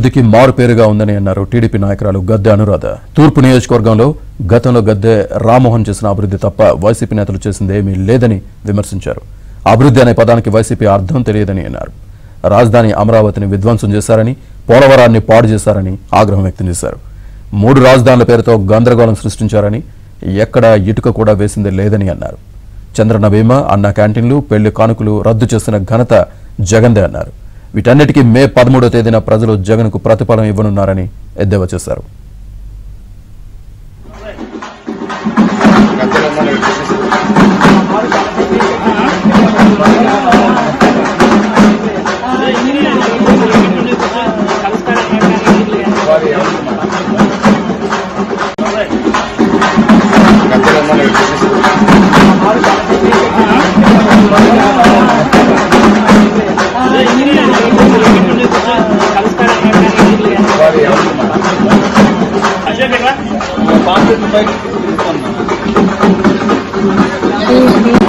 అభివృద్ధికి మారుపేరుగా ఉందని అన్నారు టీడీపీ నాయకురాలు గద్దె అనురాధ. తూర్పు నియోజకవర్గంలో గతంలో గద్దె రామ్మోహన్ చేసిన అభివృద్ధి తప్ప వైసీపీ నేతలు చేసింది ఏమీ లేదని విమర్శించారు. అభివృద్ధి అనే పదానికి వైసీపీ అర్థం తెలియదని అన్నారు. రాజధాని అమరావతిని విధ్వంసం చేశారని, పోలవరాన్ని పాడు చేశారని ఆగ్రహం వ్యక్తం చేశారు. 3 రాజధానుల పేరుతో గందరగోళం సృష్టించారని, ఎక్కడ ఇటుక కూడా వేసిందే లేదని అన్నారు. చంద్రన్న బీమా, అన్న క్యాంటీన్లు, పెళ్లి కానుకలు రద్దు చేసిన ఘనత జగన్దే అన్నారు. వీటన్నిటికీ మే 13వ తేదీన ప్రజలు జగన్కు ప్రతిఫలం ఇవ్వనున్నారని ఎద్దేవా చేశారు. Bye.